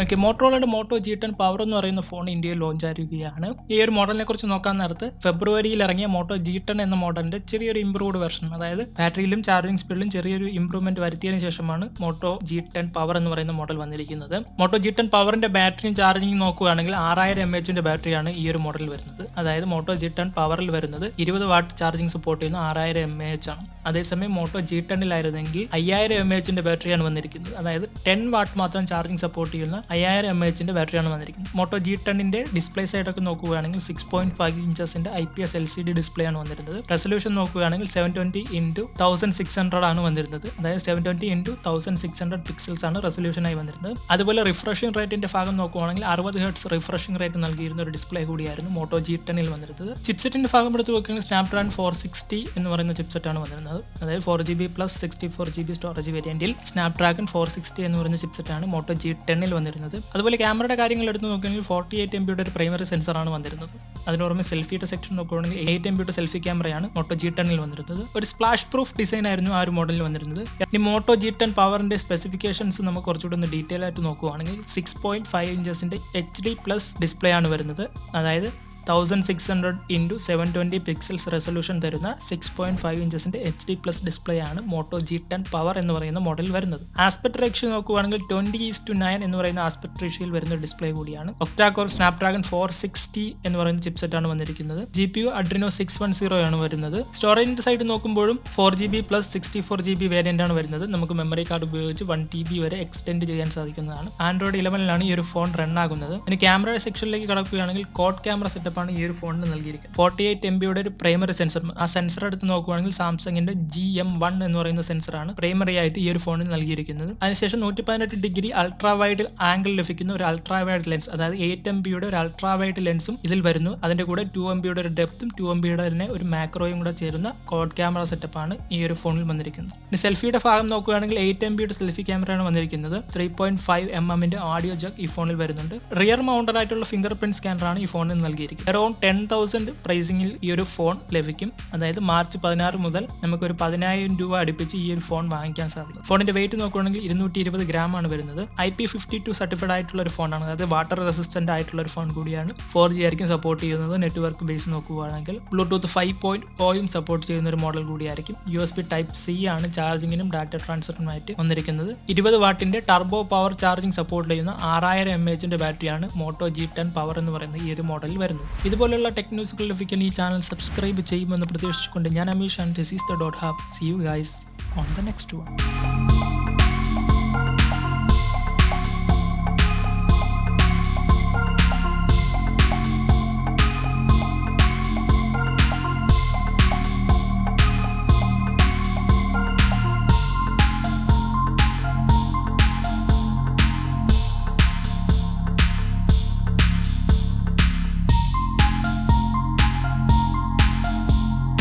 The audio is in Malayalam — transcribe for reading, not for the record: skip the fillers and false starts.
ഓക്കെ, മോട്ടോറോളയുടെ മോട്ടോ G10 പവർ എന്ന് പറയുന്ന ഫോൺ ഇന്ത്യയിൽ ലോഞ്ച് ആയിരിക്കുകയാണ്. ഈ ഒരു മോഡലിനെ കുറിച്ച് നോക്കാൻ നേരത്ത് ഫെബ്രുവരിയിൽ ഇറങ്ങിയ മോട്ടോ G10 എന്ന മോഡലിന്റെ ചെറിയൊരു ഇംപ്രൂവ്ഡ് വെർഷൻ, അതായത് ബാറ്ററിയിലും ചാർജിംഗ് സ്പീഡിലും ചെറിയൊരു ഇംപ്രൂവ്മെന്റ് വരുത്തിയതിനു ശേഷമാണ് മോട്ടോ G10 പവർ എന്ന് പറയുന്ന മോഡൽ വന്നിരിക്കുന്നത്. മോട്ടോ G10 പവറിന്റെ ബാറ്ററിയും ചാർജിംഗ് നോക്കുകയാണെങ്കിൽ 6000 mAh ബാറ്ററിയാണ് ഈ ഒരു മോഡലിൽ വരുന്നത്. അതായത് മോട്ടോ G10 പവറിൽ വരുന്നത് 20 വാട്ട് ചാർജിംഗ് സപ്പോർട്ട് ചെയ്യുന്ന 6000 mAh ആണ്. അതേസമയം മോട്ടോ G10-ലായിരുന്നെങ്കിൽ 5000 mAh ബാറ്ററിയാണ് വന്നിരിക്കുന്നത്. അതായത് 10 വാട്ട് മാത്രം ചാർജിംഗ് സപ്പോർട്ട് ചെയ്യുന്ന 5000 mAh ബാറ്ററിയാണ് വന്നിരിക്കുന്നത്. മോട്ടോ G10-ന്റെ ഡിസ്പ്ലേ സൈഡൊക്കെ നോക്കുകയാണെങ്കിൽ 6.5 ഇഞ്ചസിന്റെ IPS LCD ഡിസ്പ്ലേ ആണ് വന്നിരുന്നത്. റെസൊല്യൂഷൻ നോക്കുകയാണെങ്കിൽ 720x1600 ആണ് വന്നിരുന്നത്. അതായത് 720x1600 പിക്സൽസ് ആണ് റെസൊല്യൂഷനായി വന്നിരുന്നത്. അതുപോലെ റിഫ്രഷിംഗ് റേറ്റിന്റെ ഭാഗം നോക്കുകയാണെങ്കിൽ 60 Hz റിഫ്രഷിംഗ് റേറ്റ് നൽകിയിരുന്ന ഒരു ഡിസ്പ്ലേ കൂടിയായിരുന്നു മോട്ടോ G10-ൽ വന്നിരുന്നത്. ചിപ്സെറ്റിന്റെ ഭാഗം എടുത്ത് നോക്കുകയാണെങ്കിൽ സ്നാപ്ഡ്രാഗൺ 460 എന്ന് പറയുന്ന ചിപ്സെറ്റ് ആണ് വന്നിരുന്നത്. അതായത് 4GB plus 64GB storage വേരിയന്റിൽ Snapdragon 460 എന്ന് പറയുന്ന ചിപ്സെറ്റ് ആണ് മോട്ടോ G10-ൽ വന്നിരുന്നത്. അതുപോലെ ക്യാമറയുടെ കാര്യങ്ങൾ എടുത്ത് നോക്കുകയാണെങ്കിൽ 48 MB ഒരു പ്രൈമറി സെൻസർ ആണ് വന്നിരുന്നത്. അതിനോടൊപ്പം സെൽഫിയുടെ സെക്ഷൻ നോക്കുകയാണെങ്കിൽ 8 MB സെൽഫി ക്യാമറയാണ് മോട്ടോ G10-ൽ വന്നിരുന്നത്. ഒരു സ്പ്ലാഷ് പ്രൂഫ് ഡിസൈൻ ആയിരുന്നു ആ ഒരു മോഡലിൽ വന്നിരുന്നത്. ഇനി മോട്ടോ G10 പവറിന്റെ സ്പെസിഫിക്കേഷൻസ് നമുക്ക് കുറച്ചുകൂടി ഒന്ന് ഡീറ്റെയിൽ ആയിട്ട് നോക്കുകയാണെങ്കിൽ 6.5 ഇഞ്ചസിന്റെ HD+ ഡിസ്പ്ലേ ആണ് വരുന്നത്. അതായത് 1600x720 പിക്സൽസ് റെസൊല്യൂഷൻ തരുന്ന 6.5 ഇഞ്ചസിന്റെ HD+ ഡിസ്പ്ലേ ആണ് മോട്ടോ G10 പവർ എന്ന് പറയുന്ന മോഡൽ വരുന്നത്. ആസ്പെക്ട് റേഷ്യോ നോക്കുകയാണെങ്കിൽ 20:9 എന്ന് പറയുന്ന ആസ്പെക്ട് റേഷ്യോയിൽ വരുന്ന ഡിസ്പ്ലേ കൂടിയാണ്. ഒക്ടാകോർ സ്നാപ്ഡ്രാഗൺ 460 എന്ന് പറയുന്ന ചിപ്സെറ്റ് ആണ് വന്നിരിക്കുന്നത്. GPU Adreno 610 ആണ് വരുന്നത്. സ്റ്റോറേജിന്റെ സൈഡ് നോക്കുമ്പോഴും 4GB പ്ലസ് 64GB വേരിയന്റ് ആണ് വരുന്നത്. നമുക്ക് മെമ്മറി കാർഡ് ഉപയോഗിച്ച് 1TB വരെ എക്സ്റ്റെൻഡ് ചെയ്യാൻ സാധിക്കുന്നതാണ്. ആൻഡ്രോയിഡ് 11-ലാണ് ഈ ഒരു ഫോൺ റൺ ആകുന്നത്. ഇനി ക്യാമറ സെക്ഷനിലേക്ക് കടക്കുകയാണെങ്കിൽ കോഡ് ക്യാമറ സെറ്റപ്പ് ഈ ഒരു ഫോണിന് നൽകിയിരിക്കുന്നത്. 48 MB ഒരു പ്രൈമറി സെൻസർ. ആ സെൻസർ എടുത്ത് നോക്കുകയാണെങ്കിൽ സാംസങ്ങിന്റെ GM1 എന്ന് പറയുന്ന സെൻസറാണ് പ്രൈമറി ആയിട്ട് ഈ ഒരു ഫോണിൽ നൽകിയിരിക്കുന്നത്. അതിനുശേഷം 118 ഡിഗ്രി അൾട്രാ വൈഡ് ആംഗിൾ ലഭിക്കുന്ന ഒരു അൾട്രാ വൈഡ് ലെൻസ്, അതായത് 8 MB ഒരു അൾട്രാ വൈഡ് ലെൻസും ഇതിൽ വരുന്നു. അതിന്റെ കൂടെ 2 MB ഒരു ഡെപ്തും 2 MB തന്നെ ഒരു മാക്രോയും കൂടെ ചേരുന്ന കോഡ് ക്യാമറ സെറ്റപ്പാണ് ഈ ഒരു ഫോണിൽ വന്നിരിക്കുന്നത്. ഇനി സെൽഫിയുടെ ഭാഗം നോക്കുകയാണെങ്കിൽ 8 MB സെൽഫി ക്യാമറയാണ് വന്നിരിക്കുന്നത്. 3.5 mm ഓഡിയോ ജാക്ക് ഈ ഫോണിൽ വരുന്നുണ്ട്. റിയർ മൗണ്ടഡ് ആയിട്ടുള്ള ഫിംഗർ പ്രിന്റ് സ്കാനറാണ് ഈ ഫോണിൽ നൽകിയിരിക്കുന്നത്. അറൌണ്ട് 10,000 പ്രൈസിംഗിൽ ഈ ഒരു ഫോൺ ലഭിക്കും. അതായത് മാർച്ച് 16 മുതൽ നമുക്കൊരു 10,000 രൂപ അടുപ്പിച്ച് ഈ ഒരു ഫോൺ വാങ്ങിക്കാൻ സാധിക്കും. ഫോണിന്റെ വെയിറ്റ് നോക്കുകയാണെങ്കിൽ 220 gram ആണ് വരുന്നത്. IP52 സർട്ടിഫൈഡ് ആയിട്ടുള്ള ഒരു ഫോണാണ്. അതായത് വാട്ടർ റെസിസ്റ്റന്റ് ആയിട്ടുള്ള ഒരു ഫോൺ കൂടിയാണ്. 4G ആയിരിക്കും സപ്പോർട്ട് ചെയ്യുന്നത്. നെറ്റ്വർക്ക് ബേസ് നോക്കുകയാണെങ്കിൽ ബ്ലൂടൂത്ത് 5.0 സപ്പോർട്ട് ചെയ്യുന്ന ഒരു മോഡൽ കൂടിയായിരിക്കും. USB Type-C ആണ് ചാർജിങ്ങിനും ഡാറ്റ ട്രാൻസ്ഫറിനുമായിട്ട് വന്നിരിക്കുന്നത്. 20 വാട്ടിന്റെ ടർബോ പവർ ചാർജിംഗ് സപ്പോർട്ട് ചെയ്യുന്ന 6000 mAh ബാറ്ററിയാണ് മോട്ടോ G10 പവർ എന്ന് പറയുന്ന ഈ ഒരു മോഡലിൽ വരുന്നത്. ഇതുപോലുള്ള ടെക് ന്യൂസുകൾ ലഭിക്കാൻ ഈ ചാനൽ സബ്സ്ക്രൈബ് ചെയ്യുമെന്ന് പ്രതീക്ഷിച്ചുകൊണ്ട് ഞാൻ Ameesh and this is the DotHUB. See you guys on the next one.